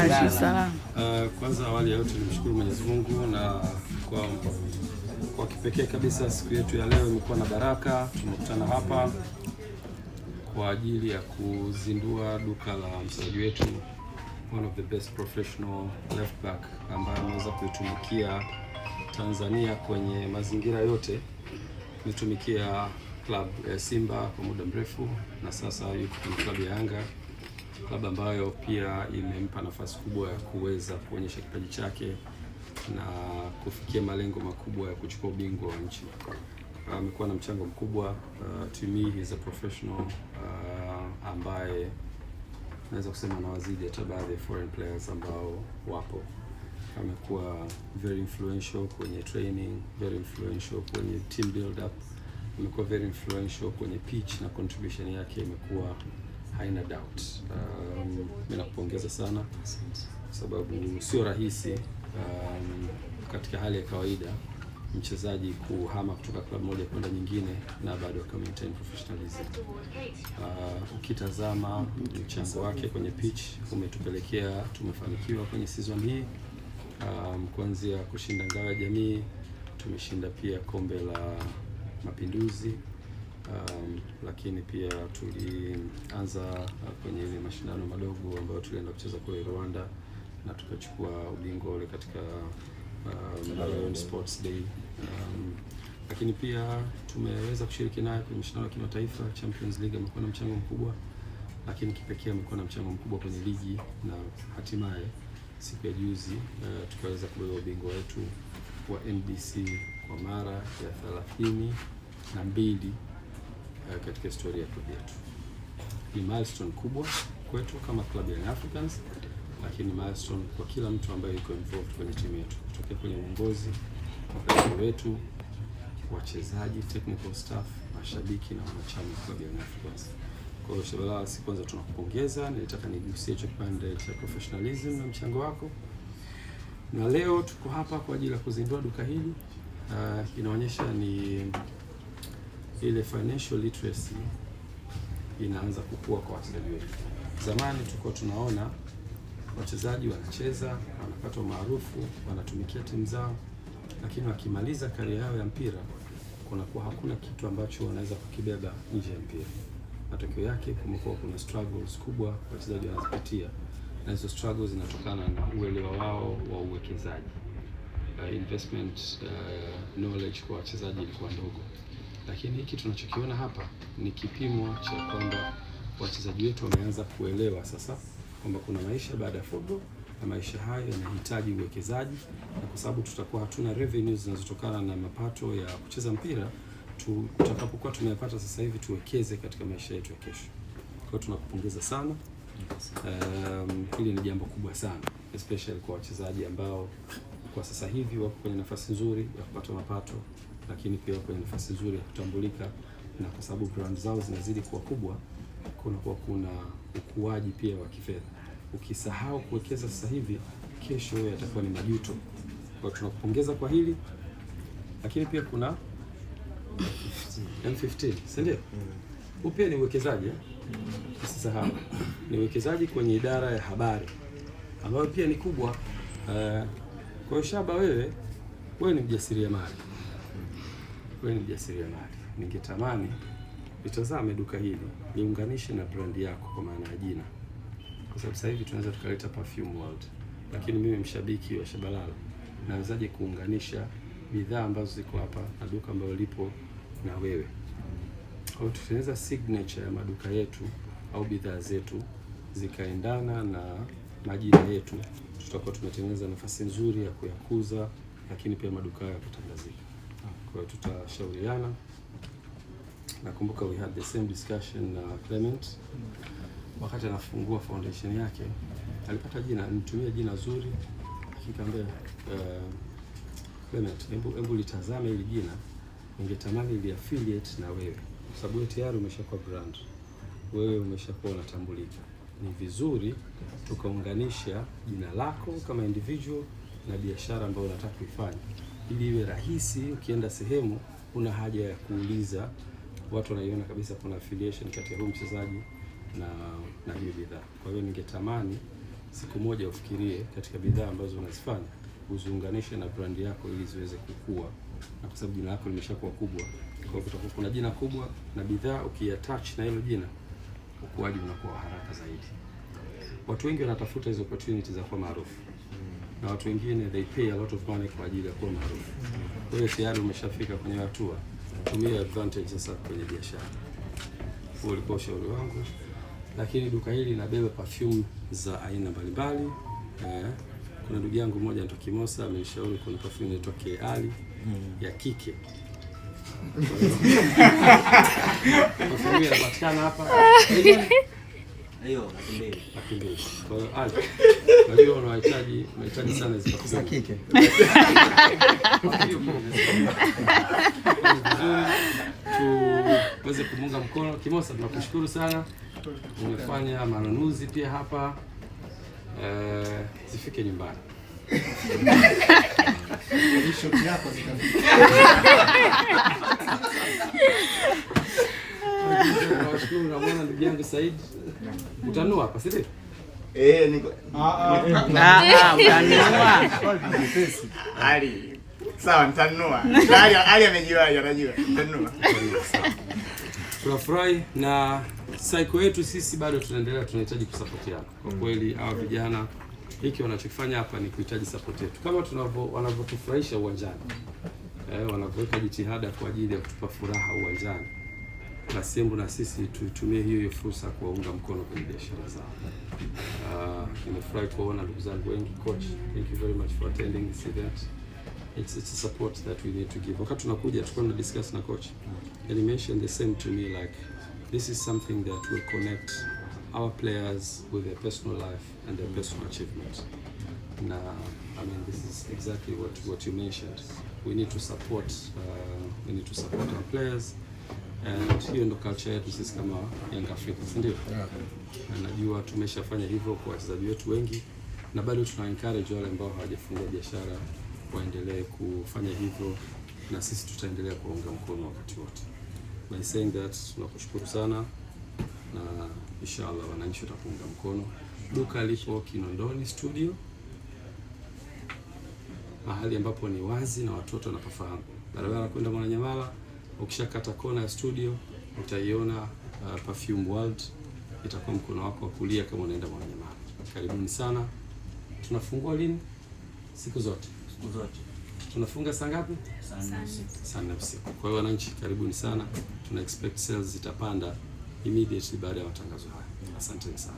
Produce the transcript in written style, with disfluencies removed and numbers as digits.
sana. Kwanza awali ya yote nimshukuru Mwenyezi Mungu na kwa kipekee kabisa siku yetu ya leo imekuwa na baraka. Tumekutana hapa kwa ajili ya kuzindua duka la mchezaji wetu, one of the best professional left back ambaye ameweza kuitumikia Tanzania kwenye mazingira yote. Ametumikia club ya Simba kwa muda mrefu na sasa yuko kwenye club ya Yanga, club ambayo pia imempa nafasi kubwa ya kuweza kuonyesha kipaji chake na kufikia malengo makubwa ya kuchukua ubingwa wa nchi. Amekuwa na mchango mkubwa. To me he is a professional ambaye naweza kusema na wazidi hata baadhi ya foreign players ambao wapo. Amekuwa very influential kwenye training, very influential kwenye team build up, amekuwa very influential kwenye pitch na contribution yake imekuwa haina doubt. Mimi nakupongeza sana sababu sio rahisi katika hali ya kawaida mchezaji kuhama kutoka klabu moja kwenda nyingine na bado ka maintain professionalism. Ukitazama mchango wake kwenye pitch umetupelekea tumefanikiwa kwenye season hii. Kuanzia kushinda ngao ya jamii, tumeshinda pia kombe la Mapinduzi, lakini pia tulianza kwenye ile mashindano madogo ambayo tulienda kucheza kule Rwanda na tukachukua ubingwa ule katika Lion Sports Day. Lakini pia tumeweza kushiriki naye kwenye mashindano ya kimataifa Champions League. Amekuwa na mchango mkubwa, lakini kipekee amekuwa na mchango mkubwa kwenye ligi na hatimaye siku ya juzi tukaweza kubeba ubingwa wetu wa NBC kwa mara ya 32 katika historia ya klabu yetu. Ni milestone kubwa kwetu kama Club Young Africans, lakini milestone kwa kila mtu ambaye yuko involved kwenye timu yetu, kutoka kwenye uongozi wetu, wachezaji, technical staff, mashabiki na wanachama wa Club Young Africans. Kwa hiyo Shabalala, si kwanza tunakupongeza, nilitaka nigusie hicho kipande cha professionalism na mchango wako. Na leo tuko hapa kwa ajili ya kuzindua duka hili. Inaonyesha ni ile financial literacy inaanza kukua kwa wachezaji wetu. Zamani tulikuwa tunaona wachezaji wanacheza, wanapata maarufu, wanatumikia timu zao, lakini wakimaliza career yao ya mpira kunakuwa hakuna kitu ambacho wanaweza kukibeba nje ya mpira. Matokeo yake kumekuwa kuna struggles kubwa wachezaji wanazipitia, na hizo struggles zinatokana na uelewa wao wa uwekezaji. Investment knowledge kwa wachezaji ilikuwa ndogo, lakini hiki tunachokiona hapa ni kipimo cha kwamba wachezaji wetu wameanza kuelewa sasa kwamba kuna maisha baada ya football na maisha hayo yanahitaji uwekezaji, na kwa sababu tutakuwa hatuna revenues zinazotokana na mapato ya kucheza mpira, tutakapokuwa tunayapata sasa hivi tuwekeze katika maisha yetu ya kesho. Kwa hiyo tunakupongeza sana. Hili ni jambo kubwa sana, especially kwa wachezaji ambao kwa sasa hivi wako kwenye nafasi nzuri ya kupata mapato, lakini pia wako kwenye nafasi nzuri ya kutambulika, na kwa sababu brand zao zinazidi kuwa kubwa, kuna ukuaji pia wa kifedha. Ukisahau kuwekeza sasa hivi, kesho yatakuwa ni majuto. Kwa tunakupongeza kwa hili, lakini pia kuna M15, si ndio? Pia ni uwekezaji, usisahau. Ni uwekezaji kwenye idara ya habari ambayo pia ni kubwa. Kwa hiyo Shaba, wewe ni mjasiriamali. Ningetamani utazame duka hili, niunganishe na brand yako kwa maana ya jina. Kwa sababu sasa hivi tunaweza tukaleta Perfume World, lakini mimi mshabiki wa Shabalala nawezaje kuunganisha bidhaa ambazo ziko hapa na duka ambalo lipo na wewe? Kwa hiyo tutengeneza signature ya maduka yetu au bidhaa zetu zikaendana na majina yetu, tutakuwa tumetengeneza nafasi nzuri ya kuyakuza, lakini pia maduka ya kutangazika. Kwa hiyo tutashauriana. Nakumbuka we had the same discussion na Clement wakati anafungua foundation yake, alipata jina, nitumie jina zuri, akikamwambia Clement, hebu litazame hili jina, ningetamani ili affiliate na wewe, kwa sababu wewe tayari umeshakuwa brand, wewe umeshakuwa unatambulika. Ni vizuri tukaunganisha jina lako kama individual na biashara ambayo unataka kuifanya, ili iwe rahisi ukienda sehemu una haja ya kuuliza, watu wanaiona kabisa kuna affiliation kati ya huyu mchezaji na hiyo bidhaa. Kwa hiyo ningetamani siku moja ufikirie katika bidhaa ambazo unazifanya uziunganishe na brand yako ili ziweze kukua, na kwa sababu jina lako limeshakuwa kubwa, kwa hivyo kutakuwa kuna jina kubwa na bidhaa ukiattach na hilo jina, ukuaji unakuwa haraka zaidi. Watu wengi wanatafuta hizo opportunities za kuwa maarufu, na watu wengine they pay a lot of money kwa ajili ya kuwa maarufu. Kwa hiyo tayari umeshafika kwenye hatua, tumia advantage sasa kwenye biashara. Huo ulikuwa ushauri wangu. Lakini duka hili linabeba perfume za aina mbalimbali. Kuna ndugu yangu mmoja anaitwa Kimosa amenishauri kuna perfume inaitwa Keali ya kike. Perfume inapatikana hapa. Hiyo nakimbia. Kwa hiyo Ali, najua unahitaji sana hizo za kike. Tuweze kumunga mkono Kimosa, tunakushukuru sana. Umefanya manunuzi pia hapa, zifike nyumbani. Shoti yako zitafika. Nashukuru na bwana ndugu yangu Said. Utanua hapa si ndio? Niko. Utanua. Ali. Sawa, nitanunua. Ali amejiwaje, anajua. Nitanunua. Tunafurahi na cycle yetu sisi bado tunaendelea, tunahitaji kusupport yako. Kwa kweli hawa vijana hiki wanachofanya hapa ni kuhitaji support yetu. Kama wanavyotufurahisha uwanjani. Wanavyoweka jitihada kwa ajili ya kutupa furaha uwanjani. Na Sembu na sisi tuitumie hiyo fursa kuwaunga mkono kwenye biashara zao. Nimefurahi kuona ndugu zangu wengi. Coach, thank you very much for attending this event. It's a support that we need to give. Wakati tunakuja tulikuwa na discuss na coach. And he mentioned the same to me, like this is something that will connect our players with their personal life and their personal achievements. Now, I mean, this is exactly what you mentioned. We need to support our players, and hiyo ndo culture yetu sisi kama Young Africans, ndio. Najua tumeshafanya hivyo kwa wachezaji wetu wengi, na bado tuna encourage wale ambao hawajafungua biashara waendelee kufanya hivyo, na sisi tutaendelea kuunga mkono wakati wote. By saying that, tunakushukuru sana na inshallah wananchi watakuunga mkono. Duka lipo Kinondoni Studio, mahali ambapo ni wazi na watoto wanapafahamu. Barabara kwenda Mwananyamala, ukishakata kona ya studio utaiona Perfume World, itakuwa mkono wako wa kulia kama unaenda Mwananyamala. Karibuni sana. Tunafungua lini? Siku zote. Tunafunga saa ngapi? Saa 4 usiku. Kwa hiyo wananchi karibuni sana. Tuna expect sales zitapanda immediately baada ya matangazo haya. Asante sana.